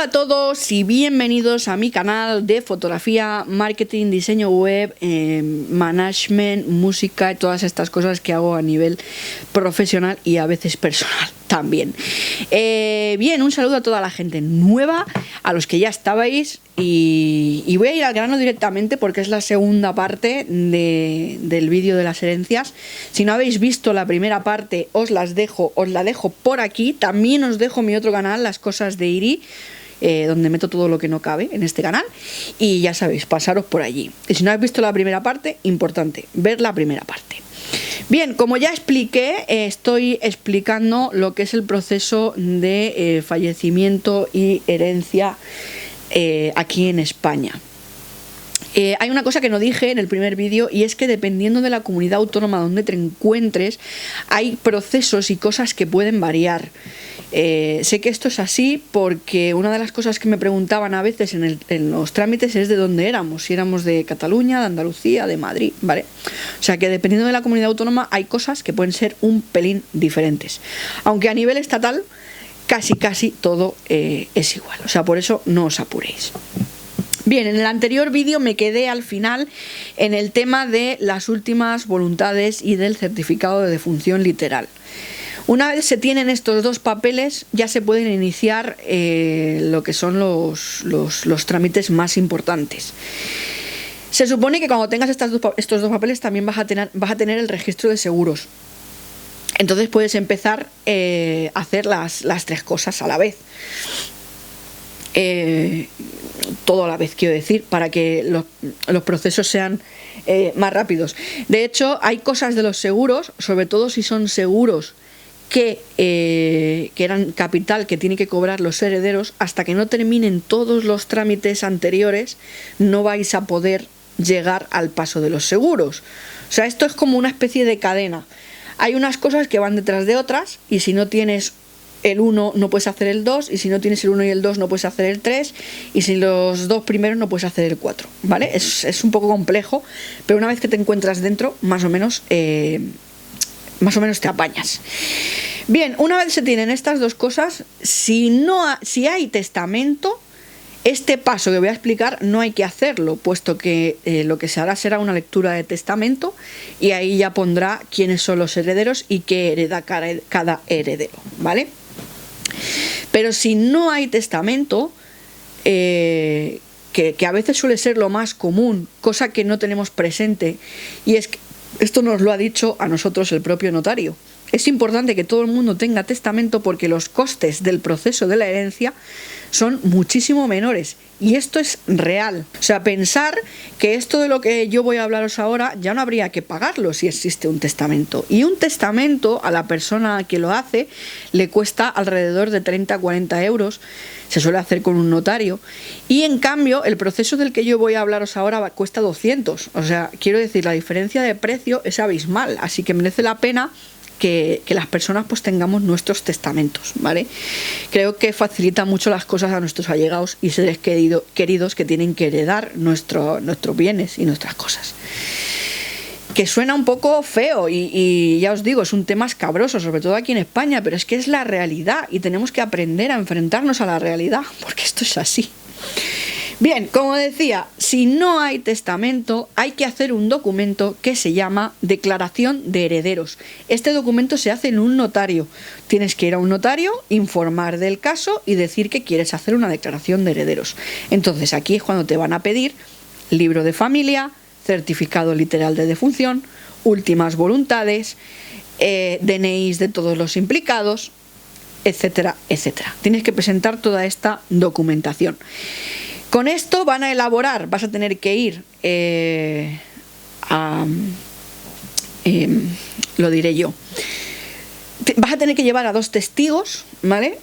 Hola a todos y bienvenidos a mi canal de fotografía, marketing, diseño web, management, música y todas estas cosas que hago a nivel profesional y a veces personal también. Bien, un saludo a toda la gente nueva, a los que ya estabais, y voy a ir al grano directamente porque es la segunda parte del vídeo de las herencias. Si no habéis visto la primera parte, os la dejo por aquí. También os dejo mi otro canal, Las Cosas de Iri, donde meto todo lo que no cabe en este canal, y ya sabéis, pasaros por allí. Y si no habéis visto la primera parte, importante, ver la primera parte. Bien, como ya expliqué, estoy explicando lo que es el proceso de fallecimiento y herencia aquí en España. Hay una cosa que no dije en el primer vídeo, y es que dependiendo de la comunidad autónoma donde te encuentres, hay procesos y cosas que pueden variar. Sé que esto es así porque una de las cosas que me preguntaban a veces en los trámites es de dónde éramos, si éramos de Cataluña, de Andalucía, de Madrid, ¿vale? O sea que dependiendo de la comunidad autónoma hay cosas que pueden ser un pelín diferentes, aunque a nivel estatal casi todo es igual, o sea, por eso no os apuréis. Bien, en el anterior vídeo me quedé al final en el tema de las últimas voluntades y del certificado de defunción literal. Una vez se tienen estos dos papeles, ya se pueden iniciar lo que son los trámites más importantes. Se supone que cuando tengas estos dos papeles también vas a tener el registro de seguros. Entonces puedes empezar a hacer las tres cosas a la vez. Todo a la vez, quiero decir, para que los procesos sean más rápidos. De hecho, hay cosas de los seguros, sobre todo si son seguros que eran capital que tienen que cobrar los herederos, hasta que no terminen todos los trámites anteriores, no vais a poder llegar al paso de los seguros. O sea, esto es como una especie de cadena. Hay unas cosas que van detrás de otras, y si no tienes el 1 no puedes hacer el 2, y si no tienes el 1 y el 2 no puedes hacer el 3, y sin los dos primeros no puedes hacer el 4, ¿vale? Es un poco complejo, pero una vez que te encuentras dentro, más o menos te apañas. Bien, una vez se tienen estas dos cosas, si hay testamento, este paso que voy a explicar no hay que hacerlo, puesto que lo que se hará será una lectura de testamento, y ahí ya pondrá quiénes son los herederos y qué hereda cada heredero, ¿vale? Pero si no hay testamento, que a veces suele ser lo más común, cosa que no tenemos presente, y es que esto nos lo ha dicho a nosotros el propio notario. Es importante que todo el mundo tenga testamento porque los costes del proceso de la herencia son muchísimo menores, y esto es real. O sea, pensar que esto de lo que yo voy a hablaros ahora ya no habría que pagarlo si existe un testamento, y un testamento a la persona que lo hace le cuesta alrededor de 30 a 40 euros, se suele hacer con un notario, y en cambio el proceso del que yo voy a hablaros ahora cuesta 200. O sea, quiero decir, la diferencia de precio es abismal, así que merece la pena que las personas pues tengamos nuestros testamentos, ¿vale? Creo que facilita mucho las cosas a nuestros allegados y seres queridos que tienen que heredar nuestros bienes y nuestras cosas. Que suena un poco feo y ya os digo, es un tema escabroso, sobre todo aquí en España, pero es que es la realidad y tenemos que aprender a enfrentarnos a la realidad, porque esto es así. Bien, como decía, si no hay testamento, hay que hacer un documento que se llama declaración de herederos. Este documento se hace en un notario. Tienes que ir a un notario, informar del caso y decir que quieres hacer una declaración de herederos. Entonces aquí es cuando te van a pedir libro de familia, certificado literal de defunción, últimas voluntades, DNIs de todos los implicados, etcétera, etcétera. Tienes que presentar toda esta documentación. Con esto van a elaborar, vas a tener que ir lo diré yo, vas a tener que llevar a dos testigos, ¿vale?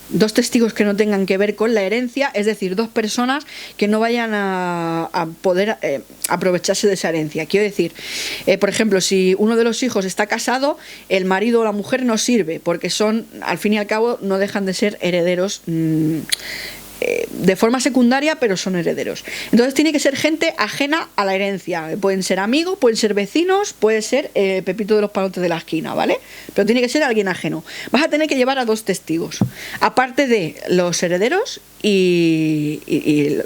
Dos testigos que no tengan que ver con la herencia, es decir, dos personas que no vayan a poder aprovecharse de esa herencia. Quiero decir, por ejemplo, si uno de los hijos está casado, el marido o la mujer no sirve, porque son, al fin y al cabo, no dejan de ser herederos de forma secundaria, pero son herederos. Entonces tiene que ser gente ajena a la herencia. Pueden ser amigos, pueden ser vecinos, puede ser Pepito de los palotes de la esquina, ¿vale? Pero tiene que ser alguien ajeno. Vas a tener que llevar a 2 testigos, aparte de los herederos y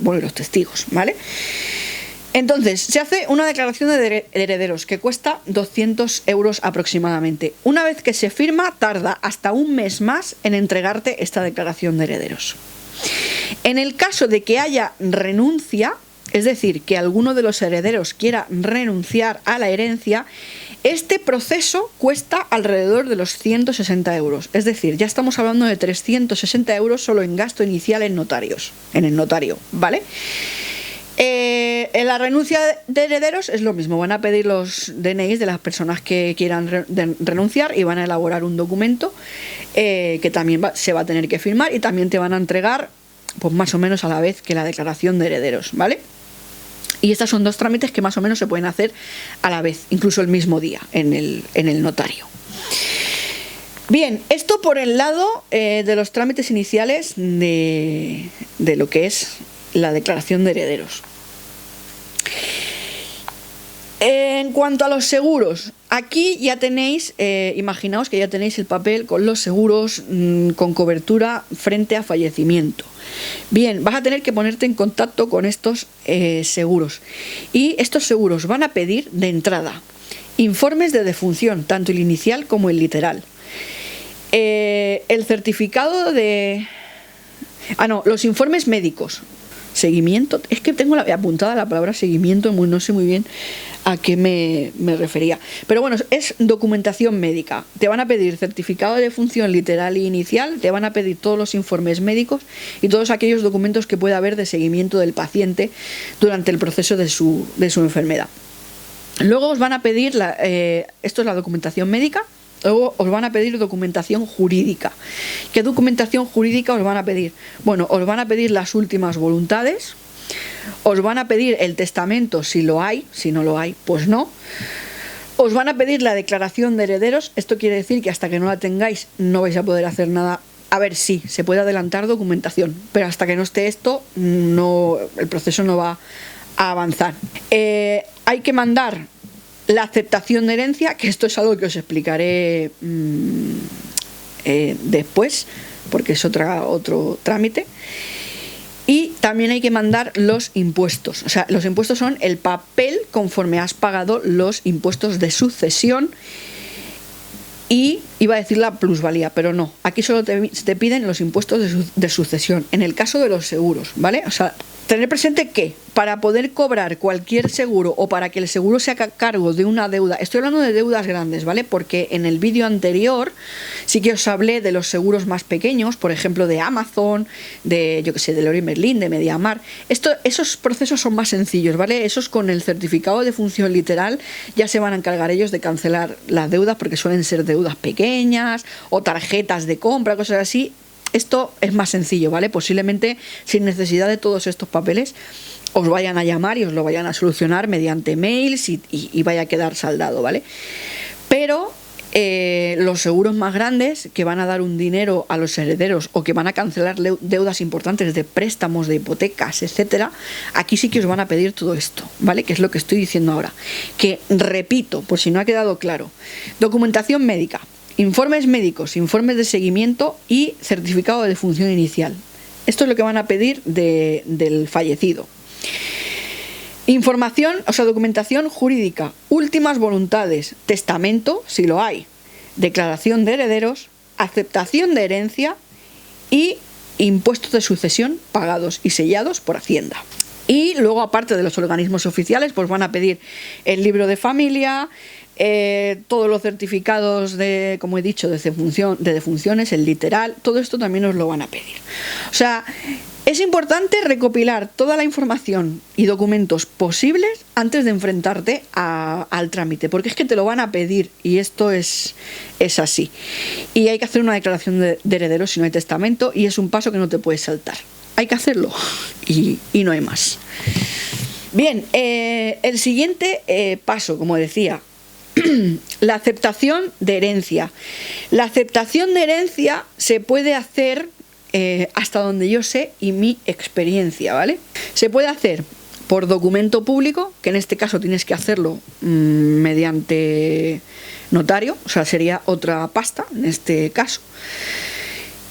los testigos, ¿vale? Entonces, se hace una declaración de herederos que cuesta 200 euros aproximadamente. Una vez que se firma, tarda hasta un mes más en entregarte esta declaración de herederos. En el caso de que haya renuncia, es decir, que alguno de los herederos quiera renunciar a la herencia, este proceso cuesta alrededor de los 160 euros. Es decir, ya estamos hablando de 360 euros solo en gasto inicial en el notario, ¿vale? En la renuncia de herederos es lo mismo, van a pedir los DNIs de las personas que quieran renunciar y van a elaborar un documento que también se va a tener que firmar y también te van a entregar pues más o menos a la vez que la declaración de herederos, ¿vale? Y estos son 2 trámites que más o menos se pueden hacer a la vez, incluso el mismo día en el notario. Bien, esto por el lado de los trámites iniciales de lo que es la declaración de herederos. En cuanto a los seguros, aquí ya tenéis, imaginaos que ya tenéis el papel con los seguros con cobertura frente a fallecimiento. Bien, vas a tener que ponerte en contacto con estos seguros. Y estos seguros van a pedir de entrada informes de defunción, tanto el inicial como el literal. El certificado de... los informes médicos. Seguimiento, es que tengo apuntada la palabra seguimiento, no sé muy bien a qué me refería. Pero bueno, es documentación médica. Te van a pedir certificado de defunción literal e inicial, te van a pedir todos los informes médicos y todos aquellos documentos que pueda haber de seguimiento del paciente durante el proceso de su enfermedad. Luego os van a pedir, esto es la documentación médica. Luego os van a pedir documentación jurídica. ¿Qué documentación jurídica os van a pedir? Bueno, os van a pedir las últimas voluntades, os van a pedir el testamento si lo hay, si no lo hay, pues no. Os van a pedir la declaración de herederos, esto quiere decir que hasta que no la tengáis no vais a poder hacer nada. A ver, sí, se puede adelantar documentación, pero hasta que no esté esto, el proceso no va a avanzar. Hay que mandar la aceptación de herencia, que esto es algo que os explicaré después, porque es otro trámite. Y también hay que mandar los impuestos. O sea, los impuestos son el papel conforme has pagado los impuestos de sucesión. Y iba a decir la plusvalía, pero no. Aquí solo te piden los impuestos de sucesión. En el caso de los seguros, ¿vale? O sea, tener presente que para poder cobrar cualquier seguro o para que el seguro se haga cargo de una deuda, estoy hablando de deudas grandes, ¿vale? Porque en el vídeo anterior sí que os hablé de los seguros más pequeños, por ejemplo de Amazon, de Leroy Merlin, de Mediamar. Esos procesos son más sencillos, ¿vale? Esos con el certificado de función literal ya se van a encargar ellos de cancelar las deudas porque suelen ser deudas pequeñas o tarjetas de compra, cosas así. Esto es más sencillo, ¿vale? Posiblemente sin necesidad de todos estos papeles os vayan a llamar y os lo vayan a solucionar mediante mails y vaya a quedar saldado, ¿vale? Pero los seguros más grandes que van a dar un dinero a los herederos o que van a cancelar deudas importantes de préstamos, de hipotecas, etcétera, aquí sí que os van a pedir todo esto, ¿vale? Que es lo que estoy diciendo ahora. Que repito, por si no ha quedado claro, documentación médica, informes médicos, informes de seguimiento y certificado de defunción inicial. Esto es lo que van a pedir del fallecido. Información, o sea, documentación jurídica, últimas voluntades, testamento, si lo hay, declaración de herederos, aceptación de herencia y impuestos de sucesión pagados y sellados por Hacienda. Y luego, aparte de los organismos oficiales, pues van a pedir el libro de familia, todos los certificados de, como he dicho, de defunciones, el literal, todo esto también os lo van a pedir. O sea, es importante recopilar toda la información y documentos posibles antes de enfrentarte al trámite, porque es que te lo van a pedir y esto es así. Y hay que hacer una declaración de herederos si no hay testamento y es un paso que no te puedes saltar. Hay que hacerlo y no hay más. Bien, el siguiente paso, como decía, la aceptación de herencia. La aceptación de herencia se puede hacer hasta donde yo sé y mi experiencia, ¿vale? Se puede hacer por documento público, que en este caso tienes que hacerlo mediante notario, o sea, sería otra pasta en este caso.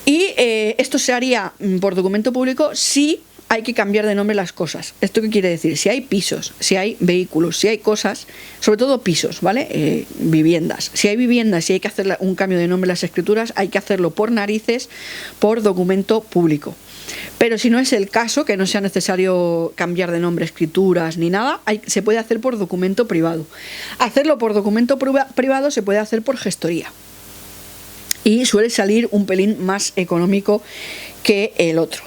Y esto se haría por documento público si hay que cambiar de nombre las cosas. ¿Esto qué quiere decir? Si hay pisos, si hay vehículos, si hay cosas, sobre todo pisos, ¿vale? Viviendas. Si hay viviendas y hay que hacer un cambio de nombre en las escrituras, hay que hacerlo por narices, por documento público. Pero si no es el caso, que no sea necesario cambiar de nombre, escrituras ni nada, se puede hacer por documento privado. Hacerlo por documento privado se puede hacer por gestoría. Y suele salir un pelín más económico que el otro.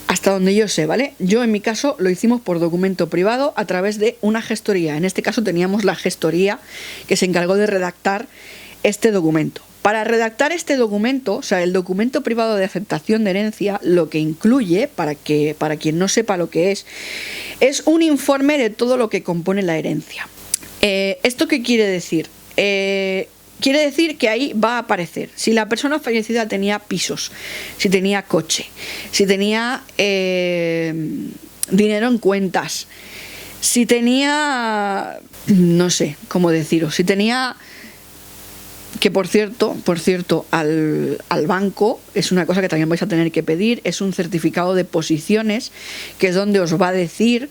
Hasta donde yo sé, ¿vale? Yo en mi caso lo hicimos por documento privado a través de una gestoría. En este caso teníamos la gestoría que se encargó de redactar este documento. Para redactar este documento, o sea, el documento privado de aceptación de herencia, lo que incluye, para quien no sepa lo que es un informe de todo lo que compone la herencia. ¿Esto qué quiere decir? Quiere decir que ahí va a aparecer si la persona fallecida tenía pisos, si tenía coche, si tenía dinero en cuentas, si tenía, no sé cómo deciros, si tenía, que por cierto, al banco es una cosa que también vais a tener que pedir, es un certificado de posiciones, que es donde os va a decir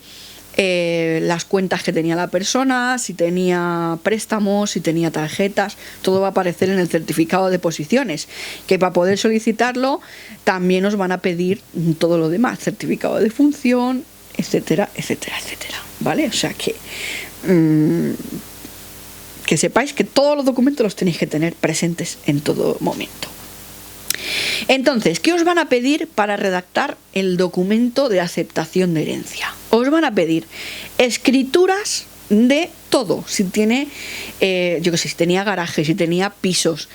las cuentas que tenía la persona, si tenía préstamos, si tenía tarjetas, todo va a aparecer en el certificado de posiciones, que para poder solicitarlo también os van a pedir todo lo demás, certificado de función, etcétera, etcétera, etcétera, ¿vale? O sea que sepáis que todos los documentos los tenéis que tener presentes en todo momento. Entonces, ¿qué os van a pedir para redactar el documento de aceptación de herencia? Os van a pedir escrituras de todo. Si tiene, si tenía garaje, si tenía pisos,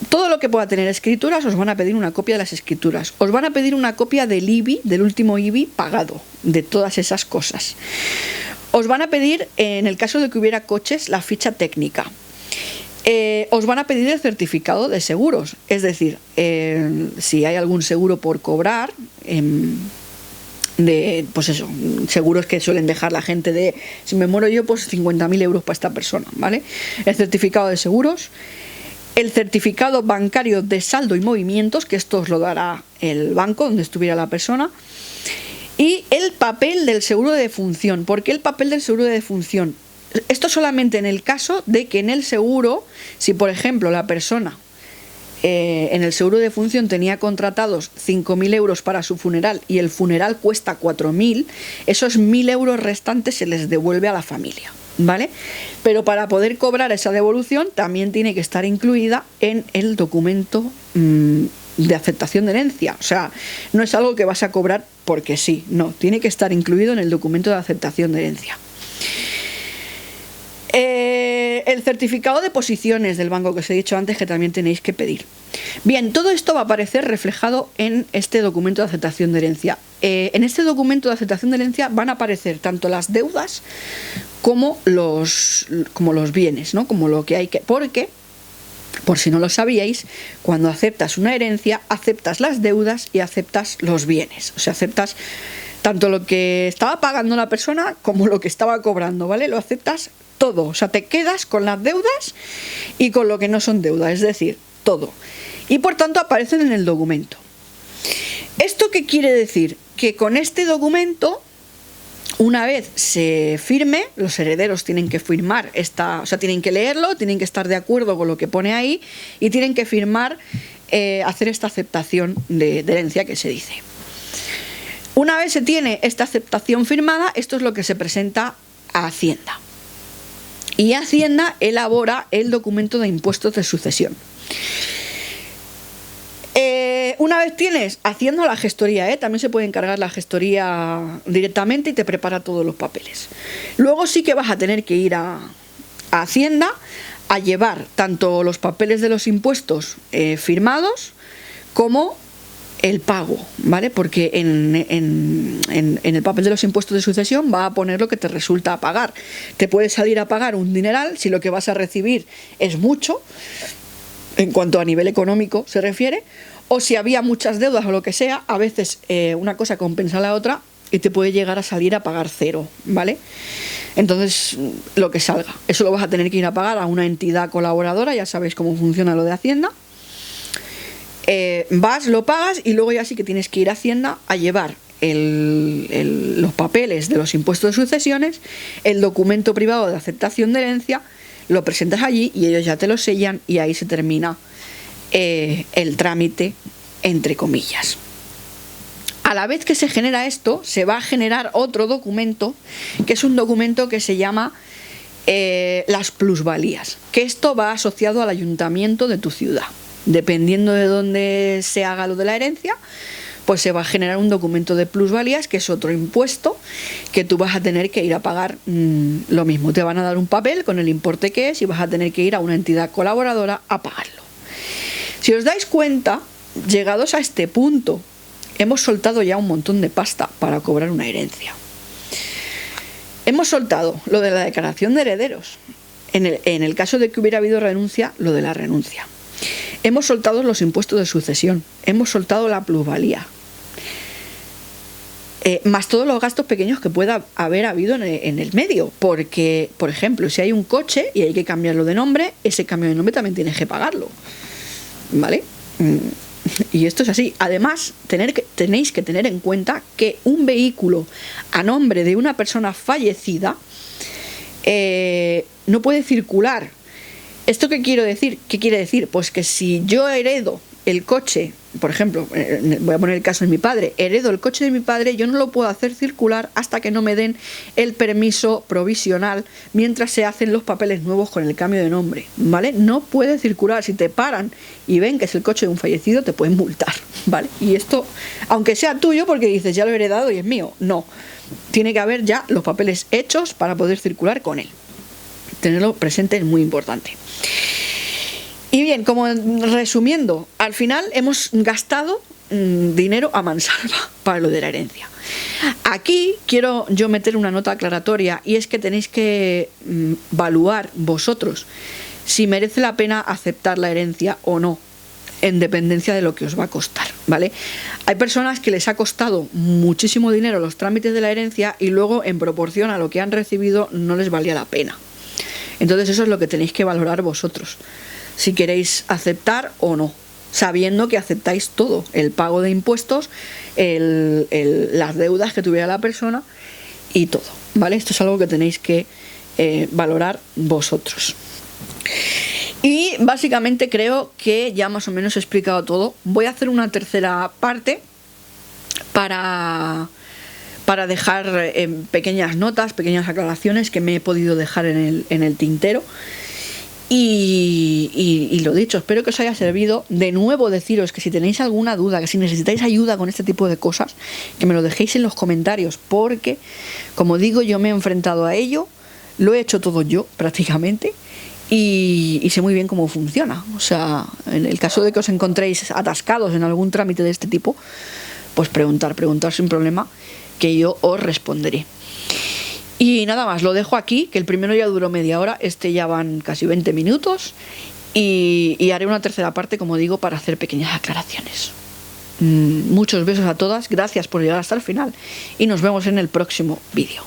todo lo que pueda tener escrituras, os van a pedir una copia de las escrituras. Os van a pedir una copia del IBI, del último IBI pagado, de todas esas cosas. Os van a pedir, en el caso de que hubiera coches, la ficha técnica. Os van a pedir el certificado de seguros, es decir, si hay algún seguro por cobrar, pues eso, seguros que suelen dejar la gente de, si me muero yo, pues 50.000 euros para esta persona, ¿vale? El certificado de seguros, el certificado bancario de saldo y movimientos, que esto os lo dará el banco donde estuviera la persona, y el papel del seguro de defunción. ¿Por qué el papel del seguro de defunción? Esto solamente en el caso de que en el seguro, si por ejemplo la persona en el seguro de defunción tenía contratados 5.000 euros para su funeral y el funeral cuesta 4.000, esos 1.000 euros restantes se les devuelve a la familia, ¿vale? Pero para poder cobrar esa devolución también tiene que estar incluida en el documento de aceptación de herencia. O sea, no es algo que vas a cobrar porque sí, no, tiene que estar incluido en el documento de aceptación de herencia. El certificado de posiciones del banco que os he dicho antes, que también tenéis que pedir. Bien, todo esto va a aparecer reflejado en este documento de aceptación de herencia. En este documento de aceptación de herencia van a aparecer tanto las deudas como los bienes, ¿no? Como lo que hay que... Porque, por si no lo sabíais, cuando aceptas una herencia, aceptas las deudas y aceptas los bienes. O sea, aceptas tanto lo que estaba pagando la persona como lo que estaba cobrando, ¿vale? Lo aceptas todo, o sea, te quedas con las deudas y con lo que no son deudas, es decir, todo. Y por tanto aparecen en el documento. ¿Esto qué quiere decir? Que con este documento, una vez se firme, los herederos tienen que firmar o sea, tienen que leerlo, tienen que estar de acuerdo con lo que pone ahí y tienen que firmar, hacer esta aceptación de herencia que se dice. Una vez se tiene esta aceptación firmada, esto es lo que se presenta a Hacienda. Y Hacienda elabora el documento de impuestos de sucesión. Una vez tienes haciendo la gestoría, también se puede encargar la gestoría directamente y te prepara todos los papeles. Luego sí que vas a tener que ir a Hacienda a llevar tanto los papeles de los impuestos firmados como el pago, ¿vale? Porque en el papel de los impuestos de sucesión va a poner lo que te resulta pagar. Te puede salir a pagar un dineral si lo que vas a recibir es mucho, en cuanto a nivel económico se refiere, o si había muchas deudas o lo que sea, a veces una cosa compensa a la otra y te puede llegar a salir a pagar cero, ¿vale? Entonces, lo que salga, eso lo vas a tener que ir a pagar a una entidad colaboradora, ya sabéis cómo funciona lo de Hacienda. Vas, lo pagas y luego ya sí que tienes que ir a Hacienda a llevar los papeles de los impuestos de sucesiones, el documento privado de aceptación de herencia, lo presentas allí y ellos ya te lo sellan y ahí se termina el trámite, entre comillas. A la vez que se genera esto, se va a generar otro documento, que es un documento que se llama las plusvalías, que esto va asociado al ayuntamiento de tu ciudad. Dependiendo de dónde se haga lo de la herencia, pues se va a generar un documento de plusvalías, que es otro impuesto que tú vas a tener que ir a pagar. Lo mismo, te van a dar un papel con el importe que es y vas a tener que ir a una entidad colaboradora a pagarlo. Si os dais cuenta, llegados a este punto, hemos soltado ya un montón de pasta para cobrar una herencia. Hemos soltado lo de la declaración de herederos. En el caso de que hubiera habido renuncia, lo de la renuncia. Hemos soltado los impuestos de sucesión. Hemos soltado la plusvalía. Más todos los gastos pequeños que pueda haber habido en el medio. Porque, por ejemplo, si hay un coche y hay que cambiarlo de nombre, ese cambio de nombre también tienes que pagarlo, ¿vale? Y esto es así. Además, tenéis que tener en cuenta que un vehículo a nombre de una persona fallecida no puede circular. ¿Esto qué quiero decir? ¿Qué quiere decir? Pues que si yo heredo el coche, por ejemplo, voy a poner el caso de mi padre, heredo el coche de mi padre, yo no lo puedo hacer circular hasta que no me den el permiso provisional mientras se hacen los papeles nuevos con el cambio de nombre, ¿vale? No puede circular. Si te paran y ven que es el coche de un fallecido, te pueden multar, ¿vale? Y esto, aunque sea tuyo porque dices, ya lo he heredado y es mío, no. Tiene que haber ya los papeles hechos para poder circular con él. Tenerlo presente es muy importante. Y bien, como resumiendo, al final hemos gastado dinero a mansalva para lo de la herencia. Aquí quiero yo meter una nota aclaratoria, y es que tenéis que evaluar vosotros si merece la pena aceptar la herencia o no, en dependencia de lo que os va a costar, ¿vale? Hay personas que les ha costado muchísimo dinero los trámites de la herencia y luego en proporción a lo que han recibido no les valía la pena. Entonces eso es lo que tenéis que valorar vosotros, si queréis aceptar o no, sabiendo que aceptáis todo, el pago de impuestos, las deudas que tuviera la persona y todo, ¿vale? Esto es algo que tenéis que valorar vosotros. Y básicamente creo que ya más o menos he explicado todo. Voy a hacer una tercera parte para dejar pequeñas notas, pequeñas aclaraciones que me he podido dejar en el tintero. Y lo dicho, espero que os haya servido. De nuevo deciros que si tenéis alguna duda, que si necesitáis ayuda con este tipo de cosas, que me lo dejéis en los comentarios, porque, como digo, yo me he enfrentado a ello, lo he hecho todo yo prácticamente, y sé muy bien cómo funciona. O sea, en el caso de que os encontréis atascados en algún trámite de este tipo, pues preguntar sin problema, que yo os responderé. Y nada más, lo dejo aquí, que el primero ya duró media hora, este ya van casi 20 minutos, y haré una tercera parte, como digo, para hacer pequeñas aclaraciones. Muchos besos a todas, gracias por llegar hasta el final, y nos vemos en el próximo vídeo.